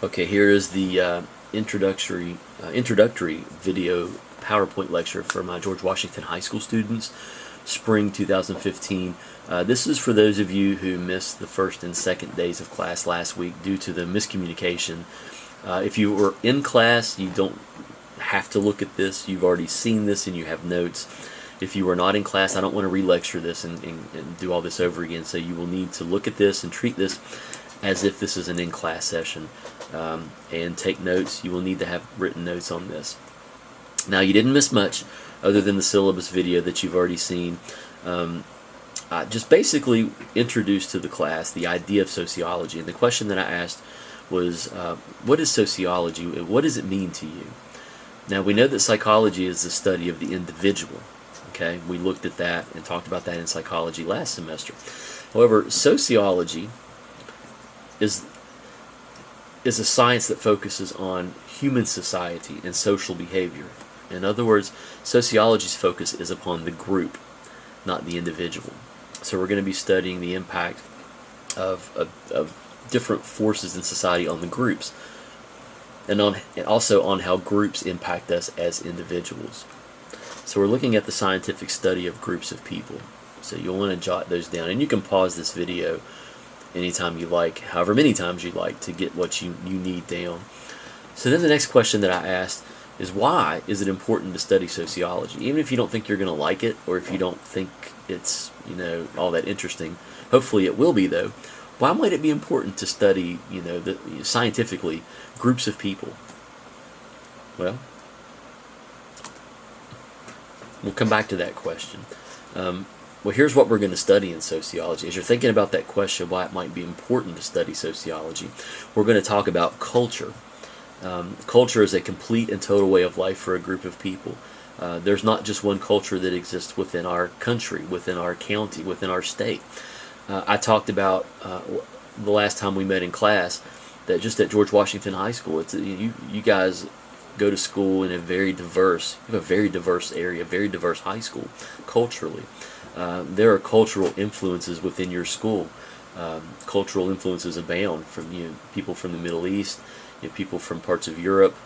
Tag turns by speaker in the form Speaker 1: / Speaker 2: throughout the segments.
Speaker 1: Okay, here is the introductory video PowerPoint lecture for my George Washington High School students, spring 2015. This is for those of you who missed the first and second days of class last week due to the miscommunication. If you were in class, you don't have to look at this. You've already seen this and you have notes. If you were not in class, I don't want to re-lecture this and do all this over again, so you will need to look at this and treat this as if this is an in-class session, and take notes. You will need to have written notes on this. Now, you didn't miss much other than the syllabus video that you've already seen. Just basically introduced to the class the idea of sociology, and the question that I asked was, what is sociology? What does it mean to you? Now, we know that psychology is the study of the individual. Okay, we looked at that and talked about that in psychology last semester. However, sociology is a science that focuses on human society and social behavior. In other words, sociology's focus is upon the group, not the individual. So we're going to be studying the impact of different forces in society on the groups, and also on how groups impact us as individuals. So we're looking at the scientific study of groups of people. So you'll want to jot those down, and you can pause this video anytime you like, however many times you like, to get what you need down. So then the next question that I asked is, why is it important to study sociology? Even if you don't think you're going to like it, or if you don't think it's all that interesting, hopefully it will be though. Why might it be important to study scientifically groups of people? Well, we'll come back to that question. Well, here's what we're going to study in sociology. As you're thinking about that question, why it might be important to study sociology, we're going to talk about culture. Culture is a complete and total way of life for a group of people. There's not just one culture that exists within our country, within our county, within our state. I talked about the last time we met in class that just at George Washington High School, you guys go to school in a very diverse area, very diverse high school culturally. There are cultural influences within your school. Cultural influences abound from people from the Middle East, people from parts of Europe,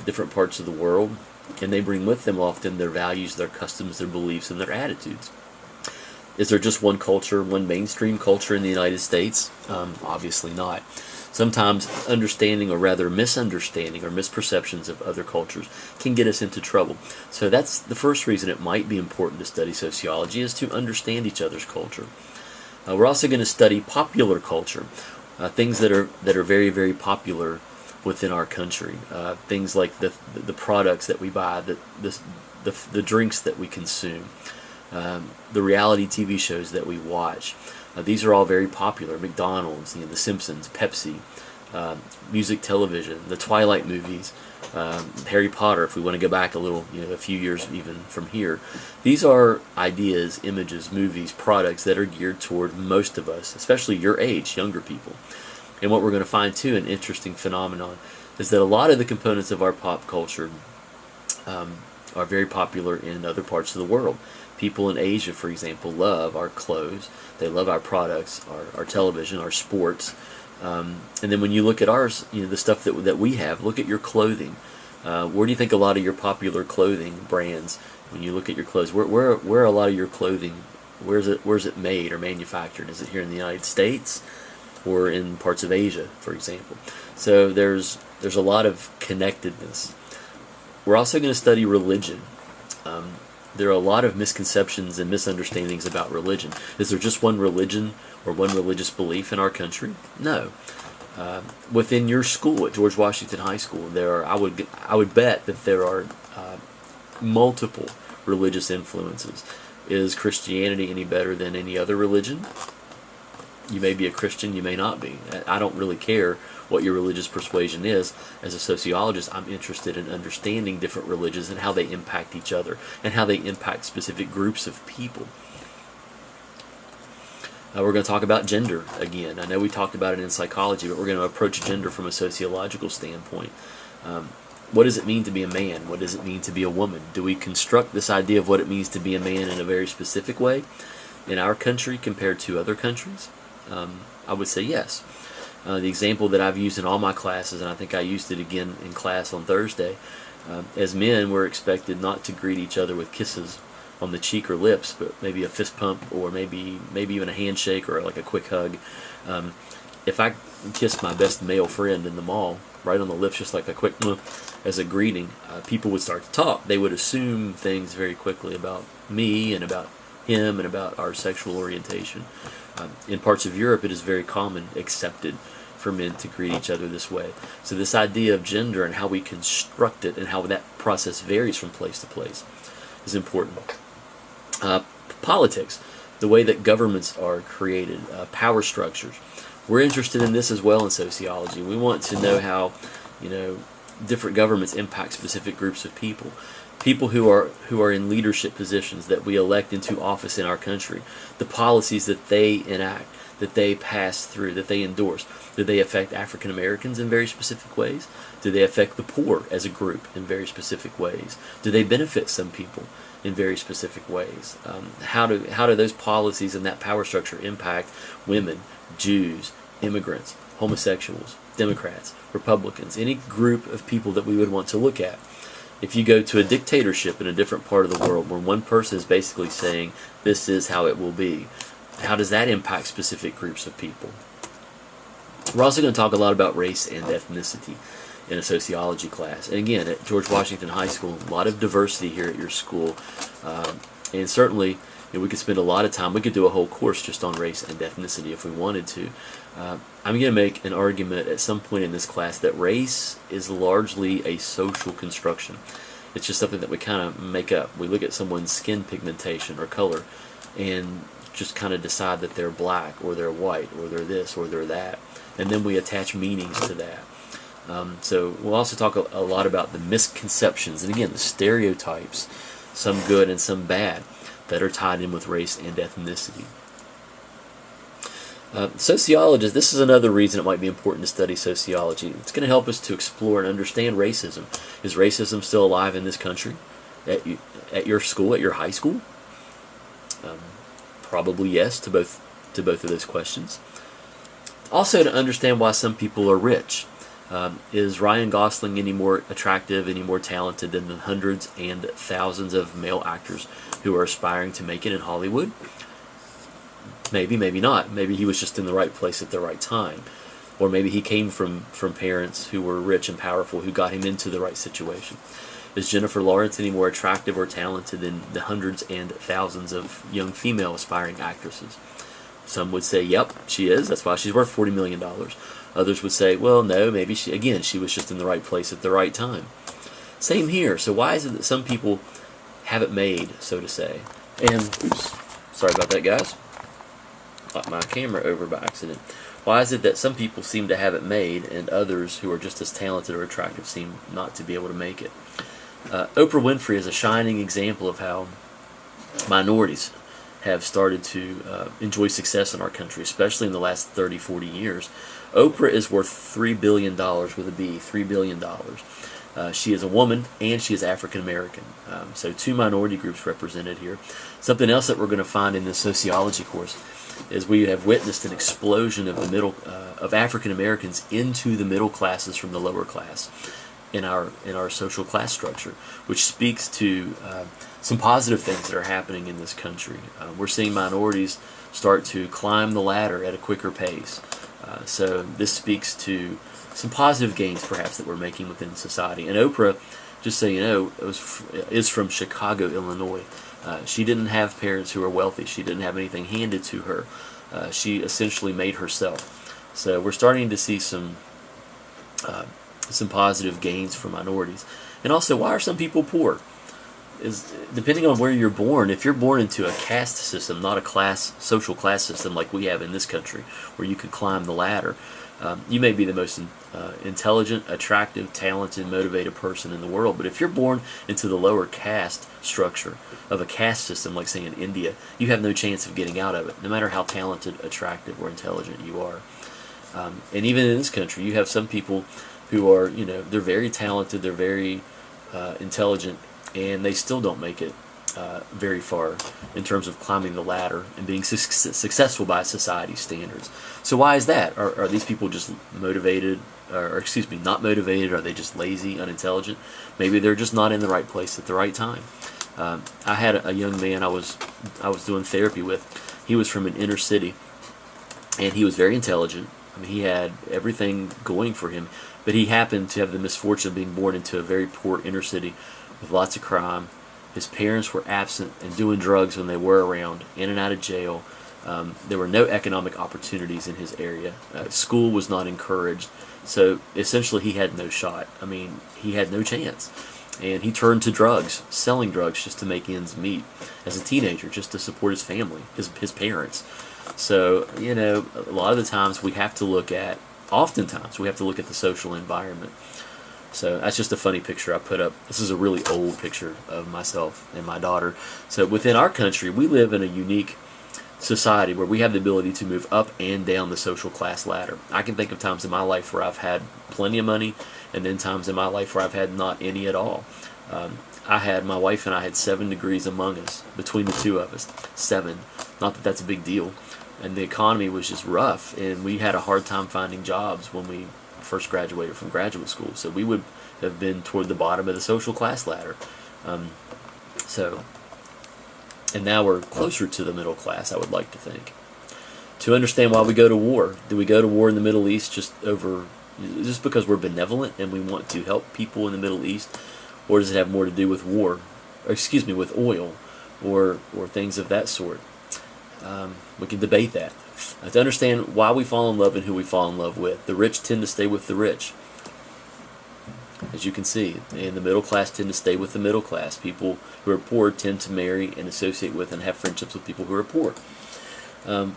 Speaker 1: different parts of the world, and they bring with them often their values, their customs, their beliefs, and their attitudes. Is there just one culture, one mainstream culture in the United States? Obviously not. Sometimes understanding, or rather misunderstanding or misperceptions of other cultures can get us into trouble. So that's the first reason it might be important to study sociology, is to understand each other's culture. We're also going to study popular culture, things that are very, very popular within our country. Things like the products that we buy, the drinks that we consume, the reality TV shows that we watch. These are all very popular. McDonald's, The Simpsons, Pepsi, music, television, the Twilight movies, Harry Potter, if we want to go back a few years even from here. These are ideas, images, movies, products that are geared toward most of us, especially your age, younger people. And what we're going to find too, an interesting phenomenon, is that a lot of the components of our pop culture are very popular in other parts of the world. People in Asia, for example, love our clothes. They love our products, our television, our sports. And then when you look at ours, the stuff that we have, look at your clothing. Where do you think a lot of your popular clothing brands, when you look at your clothes, where are a lot of your clothing, where's it made or manufactured? Is it here in the United States or in parts of Asia, for example? So there's a lot of connectedness. We're also going to study religion. There are a lot of misconceptions and misunderstandings about religion. Is there just one religion or one religious belief in our country? No. Within your school at George Washington High School, I would bet that there are multiple religious influences. Is Christianity any better than any other religion? You may be a Christian, you may not be. I don't really care what your religious persuasion is. As a sociologist, I'm interested in understanding different religions and how they impact each other and how they impact specific groups of people. We're going to talk about gender again. I know we talked about it in psychology, but we're going to approach gender from a sociological standpoint. What does it mean to be a man? What does it mean to be a woman? Do we construct this idea of what it means to be a man in a very specific way in our country compared to other countries? I would say yes. The example that I've used in all my classes, and I think I used it again in class on Thursday, as men, we're expected not to greet each other with kisses on the cheek or lips, but maybe a fist pump, or maybe even a handshake, or like a quick hug. If I kissed my best male friend in the mall, right on the lips, just like a quick as a greeting, people would start to talk. They would assume things very quickly about me and about him and about our sexual orientation. In parts of Europe, it is very common, accepted, for men to greet each other this way. So this idea of gender and how we construct it and how that process varies from place to place is important. Politics, the way that governments are created, power structures. We're interested in this as well in sociology. We want to know how, different governments impact specific groups of people. People who are in leadership positions that we elect into office in our country, the policies that they enact, that they pass through, that they endorse. Do they affect African Americans in very specific ways? Do they affect the poor as a group in very specific ways? Do they benefit some people in very specific ways? How do those policies and that power structure impact women, Jews, immigrants, homosexuals, Democrats, Republicans, any group of people that we would want to look at? If you go to a dictatorship in a different part of the world where one person is basically saying, this is how it will be, how does that impact specific groups of people? We're also going to talk a lot about race and ethnicity in a sociology class. And again, at George Washington High School, a lot of diversity here at your school. And certainly, we could spend a lot of time. We could do a whole course just on race and ethnicity if we wanted to. I'm going to make an argument at some point in this class that race is largely a social construction. It's just something that we kind of make up. We look at someone's skin pigmentation or color and just kind of decide that they're black or they're white or they're this or they're that. And then we attach meanings to that. So we'll also talk a lot about the misconceptions and, again, the stereotypes, some good and some bad, that are tied in with race and ethnicity. Sociologists, this is another reason it might be important to study sociology. It's going to help us to explore and understand racism. Is racism still alive in this country? At your school, at your high school? Probably yes to both of those questions. Also, to understand why some people are rich. Is Ryan Gosling any more attractive, any more talented than the hundreds and thousands of male actors who are aspiring to make it in Hollywood? Maybe, maybe not. Maybe he was just in the right place at the right time. Or maybe he came from parents who were rich and powerful who got him into the right situation. Is Jennifer Lawrence any more attractive or talented than the hundreds and thousands of young female aspiring actresses? Some would say, yep, she is. That's why she's worth $40 million. Others would say, well, no, maybe she was just in the right place at the right time. Same here. So why is it that some people have it made, so to say? And, oops, sorry about that, guys. Knocked my camera over by accident. Why is it that some people seem to have it made and others who are just as talented or attractive seem not to be able to make it? Oprah Winfrey is a shining example of how minorities have started to enjoy success in our country, especially in the last 30, 40 years. Oprah is worth $3 billion with a B, $3 billion. She is a woman and she is African American. So two minority groups represented here. Something else that we're going to find in this sociology course is we have witnessed an explosion of of African Americans into the middle classes from the lower class in our social class structure, which speaks to some positive things that are happening in this country. We're seeing minorities start to climb the ladder at a quicker pace. So this speaks to some positive gains, perhaps, that we're making within society. And Oprah, just so you know, is from Chicago, Illinois. She didn't have parents who were wealthy. She didn't have anything handed to her. She essentially made herself. So we're starting to see some positive gains for minorities. And also, why are some people poor? Is depending on where you're born. If you're born into a caste system, not a social class system like we have in this country, where you could climb the ladder, you may be the most intelligent, attractive, talented, motivated person in the world. But if you're born into the lower caste structure of a caste system, like say in India, you have no chance of getting out of it, no matter how talented, attractive, or intelligent you are. And even in this country, you have some people who are, they're very talented, they're very intelligent, and they still don't make it very far in terms of climbing the ladder and being successful by society's standards. So why is that? Are these people just motivated, or excuse me, not motivated? Are they just lazy, unintelligent? Maybe they're just not in the right place at the right time. I had a young man I was doing therapy with. He was from an inner city, and he was very intelligent. I mean, he had everything going for him, but he happened to have the misfortune of being born into a very poor inner city with lots of crime. His parents were absent and doing drugs when they were around, in and out of jail. There were no economic opportunities in his area. School was not encouraged. So essentially he had no shot. I mean, he had no chance. And he turned to drugs, selling drugs just to make ends meet as a teenager, just to support his family, his parents. So, you know, a lot of the times we have to look at, oftentimes we have to look at the social environment. So that's just a funny picture I put up. This is a really old picture of myself and my daughter. So within our country, we live in a unique society where we have the ability to move up and down the social class ladder. I can think of times in my life where I've had plenty of money, and then times in my life where I've had not any at all. My wife and I had 7 degrees among us, between the two of us. 7. Not that that's a big deal. And the economy was just rough, and we had a hard time finding jobs when we first graduated from graduate school. So we would have been toward the bottom of the social class ladder. And now we're closer to the middle class, I would like to think. To understand why we go to war. Do we go to war in the Middle East just because we're benevolent and we want to help people in the Middle East? Or does it have more to do with war, or excuse me, with oil, or things of that sort? We can debate that. To understand why we fall in love and who we fall in love with. The rich tend to stay with the rich, as you can see, and the middle class tend to stay with the middle class. People who are poor tend to marry and associate with and have friendships with people who are poor.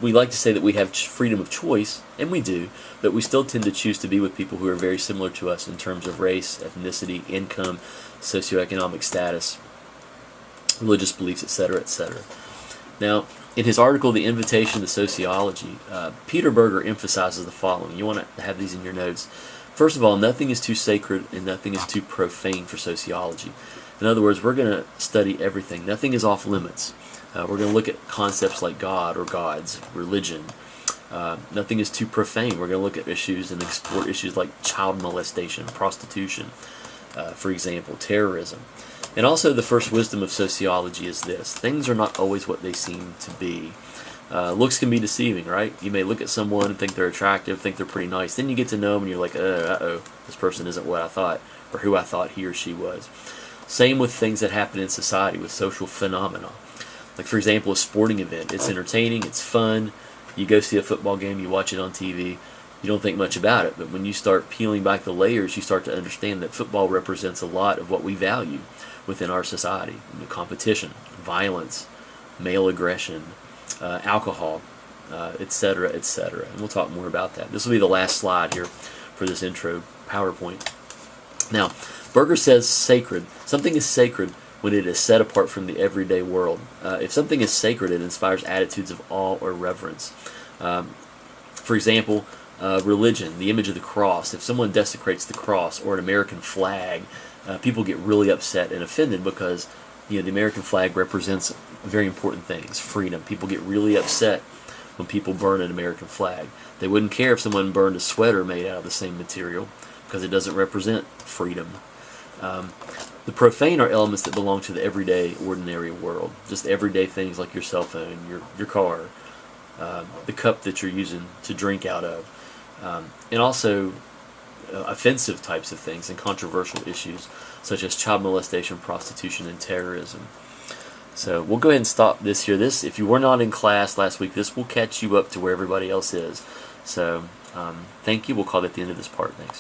Speaker 1: We like to say that we have freedom of choice, and we do, but we still tend to choose to be with people who are very similar to us in terms of race, ethnicity, income, socioeconomic status, religious beliefs, etc., etc. Now, in his article, The Invitation to Sociology, Peter Berger emphasizes the following. You want to have these in your notes. First of all, nothing is too sacred and nothing is too profane for sociology. In other words, we're going to study everything. Nothing is off limits. We're going to look at concepts like God or gods, religion. Nothing is too profane. We're going to look at issues and explore issues like child molestation, prostitution, for example, terrorism. And also the first wisdom of sociology is this. Things are not always what they seem to be. Looks can be deceiving, right? You may look at someone and think they're attractive, think they're pretty nice. Then you get to know them and you're like, uh-oh, this person isn't what I thought, or who I thought he or she was. Same with things that happen in society, with social phenomena. Like, for example, a sporting event. It's entertaining, it's fun. You go see a football game, you watch it on TV. You don't think much about it, but when you start peeling back the layers, you start to understand that football represents a lot of what we value within our society. Competition, violence, male aggression, alcohol, etc., etc. And we'll talk more about that. This will be the last slide here for this intro PowerPoint. Now, Berger says sacred. Something is sacred when it is set apart from the everyday world. If something is sacred, it inspires attitudes of awe or reverence. For example, religion, the image of the cross. If someone desecrates the cross or an American flag, people get really upset and offended because the American flag represents very important things. Freedom. People get really upset when people burn an American flag. They wouldn't care if someone burned a sweater made out of the same material because it doesn't represent freedom. The profane are elements that belong to the everyday, ordinary world. Just everyday things like your cell phone, your car, the cup that you're using to drink out of, and also offensive types of things and controversial issues such as child molestation, prostitution, and terrorism. So we'll go ahead and stop this here. If you were not in class last week, this will catch you up to where everybody else is. So thank you. We'll call that the end of this part. Thanks.